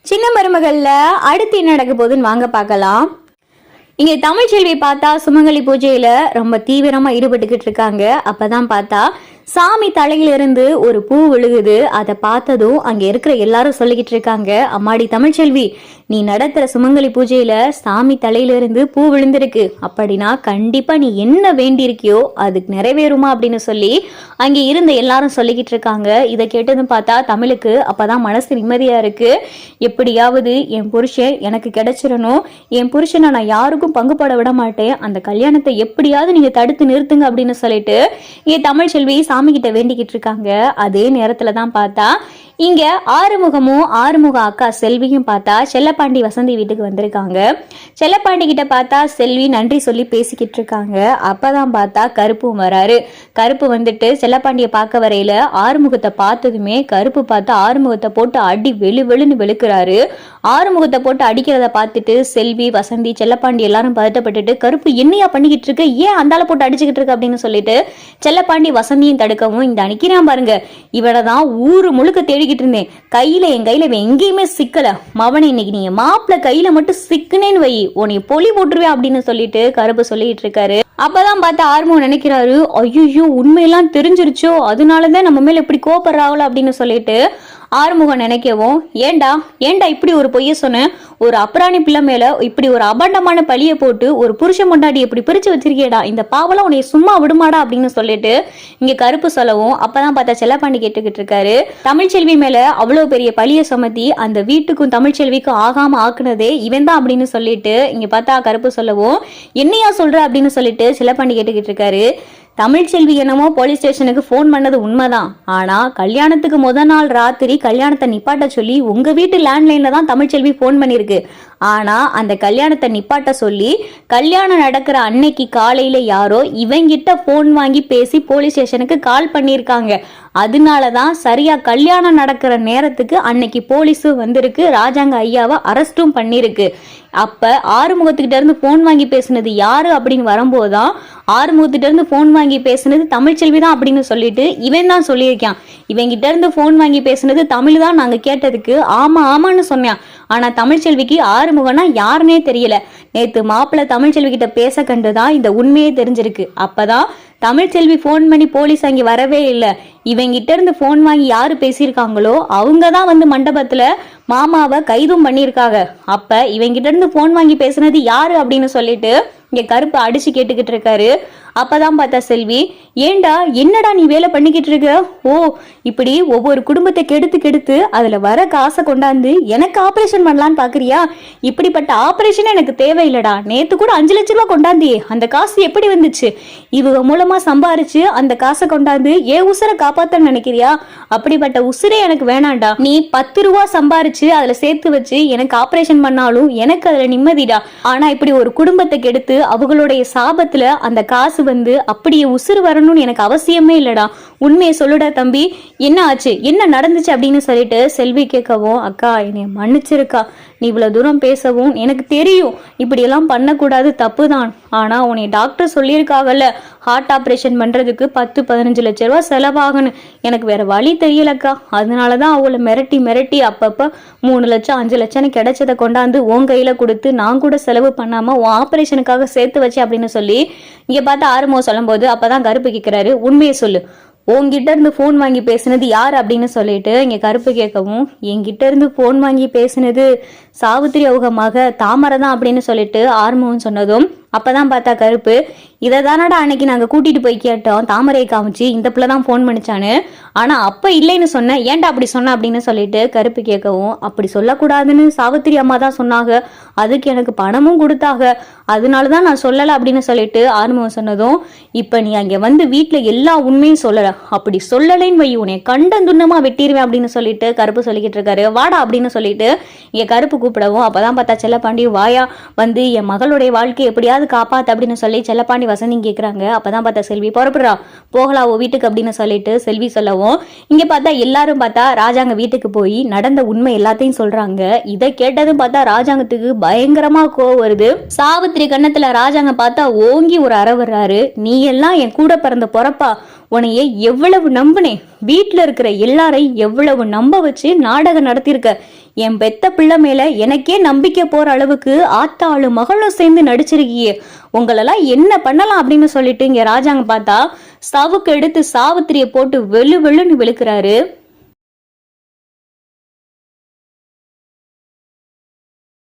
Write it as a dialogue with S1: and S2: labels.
S1: சின்ன மருமகள்ல அடுத்து என்ன நடக்க போகுதுன்னு வாங்க பார்க்கலாம். இங்க தமிழ்ச்செல்வி பார்த்தா சுமங்கலி பூஜையில ரொம்ப தீவிரமா ஈடுபட்டுக்கிட்டு இருக்காங்க. அப்பதான் பார்த்தா சாமி தலையிலிருந்து ஒரு பூ விழுகுது. அதை பார்த்ததும் அங்க இருக்கிற எல்லாரும் சொல்லிக்கிட்டு இருக்காங்க, அம்மாடி தமிழ்ச்செல்வி, நீ நடத்துற சுமங்கலி பூஜையில சாமி தலையிலிருந்து பூ விழுந்திருக்கு, அப்படின்னா கண்டிப்பா நீ என்ன வேண்டியிருக்கியோ அதுக்கு நிறைவேறுமா அப்படின்னு சொல்லி அங்கே இருந்த எல்லாரும் சொல்லிக்கிட்டு இருக்காங்க. இதை கேட்டதும் பார்த்தா தமிழுக்கு அப்பதான் மனசு நிம்மதியா இருக்கு. எப்படியாவது என் புருஷன் எனக்கு கிடைச்சிடணும், என் புருஷனை நான் யாருக்கும் பங்குபட விட மாட்டேன், அந்த கல்யாணத்தை எப்படியாவது நீங்க தடுத்து நிறுத்துங்க அப்படின்னு சொல்லிட்டு என் தமிழ்ச்செல்வி சாமி கிட்ட வேண்டிக்கிட்டு இருக்காங்க. அதே நேரத்துல தான் பார்த்தா இங்க ஆறுமுக அக்கா செல்வியும் பார்த்தா செல்லப்பாண்டி வசந்தி வீட்டுக்கு வந்திருக்காங்க. செல்லப்பாண்டி கிட்ட பார்த்தா செல்வி நன்றி சொல்லி பேசிக்கிட்டு இருக்காங்க. அப்பதான் பார்த்தா கருப்பும் வராரு. கருப்பு வந்துட்டு செல்லப்பாண்டிய பார்க்க வரையில ஆறுமுகத்தை பார்த்ததுமே கருப்பு பார்த்து ஆறுமுகத்தை போட்டு அடி வெளுன்னு வெளுக்கிறாரு. ஆறுமுகத்தை போட்டு அடிக்கிறத பார்த்துட்டு செல்வி வசந்தி செல்லப்பாண்டி எல்லாரும் பதட்டப்பட்டுட்டு, கருப்பு என்னையா பண்ணிக்கிட்டு இருக்கு, ஏன் அந்தால போட்டு அடிச்சுக்கிட்டு இருக்கு அப்படின்னு சொல்லிட்டு செல்லப்பாண்டி வசந்தியும் தடுக்கவும், இந்த அடிக்கிறான் பாருங்க, இவனதான் ஊரு முழுக்க தேடிக்கிட்டு இருந்தேன், என் கையில எங்கேயுமே சிக்கல, மவனை இன்னைக்கு நீங்க மாப்பிள்ள கையில மட்டும் சிக்குனேன்னு வை, உன்னை பொலி போட்டுருவேன் அப்படின்னு சொல்லிட்டு கருப்பு சொல்லிட்டு இருக்காரு. அப்பதான் பார்த்து ஆர்வம் நினைக்கிறாரு, ஐயோ உண்மையெல்லாம் தெரிஞ்சிருச்சோ, அதனாலதான் நம்ம மேல இப்படி கோபப்படுறாங்களோ அப்படின்னு சொல்லிட்டு ஆறுமுகம் நினைக்கவும், ஏண்டா இப்படி ஒரு பொய்ய சொன்ன, ஒரு அப்ராணி பிள்ளை மேல இப்படி ஒரு அபண்டமான பழிய போட்டு ஒரு புருஷ முண்டாடி இப்படி பிரிச்சு வச்சிருக்கேடா, இந்த பாவெல்லாம் உன்னை சும்மா விடுமாடா அப்படின்னு சொல்லிட்டு இங்க கருப்பு சொல்லவும், அப்பதான் பார்த்தா செல்லப்பாண்டி கேட்டுக்கிட்டு இருக்காரு, தமிழ்ச்செல்வி மேல அவ்வளவு பெரிய பழிய சுமத்தி அந்த வீட்டுக்கும் தமிழ்ச்செல்விக்கும் ஆகாம ஆக்குனதே இவன் தான் அப்படின்னு சொல்லிட்டு இங்க பார்த்தா கருப்பு சொல்லவும், என்னையா சொல்ற அப்படின்னு சொல்லிட்டு செல்லப்பாண்டி கேட்டுக்கிட்டு இருக்காரு. தமிழ்ச்செல்வி என்னமோ போலீஸ் ஸ்டேஷனுக்கு ஃபோன் பண்ணது உண்மைதான், ஆனா கல்யாணத்துக்கு முதல் நாள் ராத்திரி கல்யாணத்தை நிப்பாட்ட சொல்லி உங்க வீட்டு லேண்ட்லைன்ல தான் தமிழ்ச்செல்வி ஃபோன் பண்ணிருக்கு. ஆனா அந்த கல்யாணத்தை நிப்பாட்ட சொல்லி கல்யாணம் நடக்கிற அன்னைக்கு காலையில யாரோ இவங்கிட்ட போன் வாங்கி பேசி போலீஸ் ஸ்டேஷனுக்கு கால் பண்ணியிருக்காங்க. அதனாலதான் சரியா கல்யாணம் நடக்கிற நேரத்துக்கு அன்னைக்கு போலீஸும் வந்திருக்கு, ராஜாங்க ஐயாவை அரெஸ்டும் பண்ணிருக்கு. அப்ப ஆறுமுகத்துக்கிட்ட இருந்து போன் வாங்கி பேசுனது யாரு அப்படின்னு வரும்போதுதான் ஆறுமுகத்திட்ட இருந்து போன் வாங்கி பேசுனது தமிழ்ச்செல்வி தான் அப்படின்னு சொல்லிட்டு இவன் தான் சொல்லியிருக்கான். இவங்கிட்ட இருந்து போன் வாங்கி பேசுனது தமிழ் தான் நாங்க கேட்டதுக்கு ஆமான்னு சொன்னான். ஆனா தமிழ்ச்செல்விக்கு ஆறுமுகம்னா யாருன்னே தெரியல. நேத்து மாப்பிள்ள தமிழ்ச்செல்வி கிட்ட பேச கண்டுதான் இந்த உண்மையே தெரிஞ்சிருக்கு. அப்பதான் தமிழ்ச்செல்வி போன் பண்ணி போலீஸ் அங்கே வரவே இல்லை, இவங்கிட்ட இருந்து போன் வாங்கி யாரு பேசியிருக்காங்களோ அவங்கதான் வந்து மண்டபத்துல மாமாவை கைதும் பண்ணியிருக்காங்க. அப்ப இவங்கிட்ட இருந்து போன் வாங்கி பேசுனது யாரு அப்படின்னு சொல்லிட்டு இங்க கருப்பு அடிச்சு கேட்டுக்கிட்டு இருக்காரு. அப்பதான் பார்த்தா செல்வி, ஏண்டா என்னடா நீ வேலை பண்ணிக்கிட்டு இருக்க, ஓ இப்படி ஒவ்வொரு குடும்பத்தை கெடுத்து அதுல வர காசை கொண்டாந்து எனக்கு ஆபரேஷன் பண்ணலான்னு பாக்குறியா, இப்படிப்பட்ட ஆபரேஷன் எனக்கு தேவையில்லடா, நேத்து கூட 5 லட்சம் ரூபாய் கொண்டாந்தியே, அந்த காசு எப்படி வந்துச்சு, இவங்க மூலமா சம்பாரிச்சு அந்த காசை கொண்டாந்து ஏன் உசுரை காப்பாத்த நினைக்கிறியா, அப்படிப்பட்ட உசுரே எனக்கு வேணாண்டா, நீ 10 ரூபா சம்பாரிச்சு அதுல சேர்த்து வச்சு எனக்கு ஆபரேஷன் பண்ணாலும் எனக்கு அதுல நிம்மதிடா, ஆனா இப்படி ஒரு குடும்பத்தை கெடுத்து அவங்களுடைய சாபத்துல அந்த காசு வந்து அப்படியே உசுறு வரணும்னு எனக்கு அவசியமே இல்லடா, உண்மையை சொல்லுடா தம்பி, என்ன ஆச்சு, என்ன நடந்துச்சு அப்படின்னு சொல்லிட்டு செல்வி கேட்கவும், அக்கா என்னை மன்னிச்சிருக்கா, நீ இவ்வளவு தூரம் பேசவும் எனக்கு தெரியும் இப்படி எல்லாம் பண்ணக்கூடாது, தப்பு தான், ஆனா உன்னை டாக்டர் சொல்லியிருக்காங்கல்ல ஹார்ட் ஆப்ரேஷன் பண்றதுக்கு 10-15 லட்சம் ரூபாய் செலவாகணும், எனக்கு வேற வழி தெரியலக்கா, அதனாலதான் அவளை மிரட்டி அப்பப்ப 3 லட்சம் 5 லட்சம் கிடைச்சதை கொண்டாந்து உன் கையில கொடுத்து நான் கூட செலவு பண்ணாம உன் ஆபரேஷனுக்காக சேர்த்து வச்சு அப்படின்னு சொல்லி இங்க பார்த்து ஆறுமுகம் சொல்லும் போது அப்பதான் கருப்பு கேட்கிறாரு, உண்மையை சொல்லு, உன்கிட்ட இருந்து போன் வாங்கி பேசுனது யார் அப்படின்னு சொல்லிட்டு இங்க கருப்பு கேட்கவும், என்கிட்ட இருந்து போன் வாங்கி பேசுனது சாவித்திரி அவங்க மக தாமரை தான் அப்படின்னு சொல்லிட்டு ஆறுமுகம் சொன்னதும் அப்பதான் பார்த்தா கருப்பு, இதை தானடா அன்னைக்கு நாங்க கூட்டிட்டு போய் கேட்டோம், தாமரையை காமிச்சு இந்த பிள்ளைதான் போன் பண்ணிச்சானு, ஆனா அப்ப இல்லைன்னு சொன்ன, ஏன்டா அப்படி சொன்ன அப்படின்னு சொல்லிட்டு கருப்பு கேட்கவும், அப்படி சொல்லக்கூடாதுன்னு சாவித்திரி அம்மா தான் சொன்னாங்க, அதுக்கு எனக்கு பணமும் கொடுத்தாங்க, அதனாலதான் நான் சொல்லல அப்படின்னு சொல்லிட்டு ஆறுமுகம் சொன்னதும், இப்ப நீ அங்க வந்து வீட்டுல எல்லா உண்மையும் சொல்லல, அப்படி சொல்லலைன்னு வை உன்னை கண்டந்துண்ணமா வெட்டிடுவேன் அப்படின்னு சொல்லிட்டு கருப்பு சொல்லிக்கிட்டு இருக்காரு. வாடா அப்படின்னு சொல்லிட்டு இங்க கருப்பு கூப்பிடவும் அப்பதான் பார்த்தா செல்லப்பாண்டி, வாயா வந்து என் மகளுடைய வாழ்க்கை எப்படியாவது காப்பாத்து அப்படின்னு சொல்லி செல்லப்பாண்டி வசந்தி கேக்குறாங்க. அப்பதான் பார்த்தா செல்வி, புறப்படுறா போகலாம் ஓ வீட்டுக்கு அப்படின்னு சொல்லிட்டு செல்வி சொல்லவும் இங்க பார்த்தா எல்லாரும் பார்த்தா ராஜாங்க வீட்டுக்கு போய் நடந்த உண்மை எல்லாத்தையும் சொல்றாங்க. இதை கேட்டதும் பார்த்தா ராஜாங்கத்துக்கு பயங்கரமா கோவம் வருது. சாவித்திரி கண்ணத்துல ராஜாங்க பார்த்தா ஓங்கி ஒரு அற வர்றாரு, நீ எல்லாம் என் கூட பிறந்த பொறப்பா, உன்னைய எவ்வளவு நம்பினேன், வீட்டுல இருக்கிற எல்லாரையும் எவ்வளவு நம்ப வச்சு நாடகம் நடத்திருக்க. என் பெத்த பிள்ளை மேல எனக்கே நம்பிக்கை போற அளவுக்கு ஆத்தாளும் மகளும் சேர்ந்து நடிச்சிருக்கியே, உங்களெல்லாம் என்ன பண்ணலாம் அப்படின்னு சொல்லிட்டு இங்க ராஜாங்க பார்த்தா சவுக்கு எடுத்து சாவித்திரிய போட்டு வெளு வெளுன்னு விழுக்கிறாரு.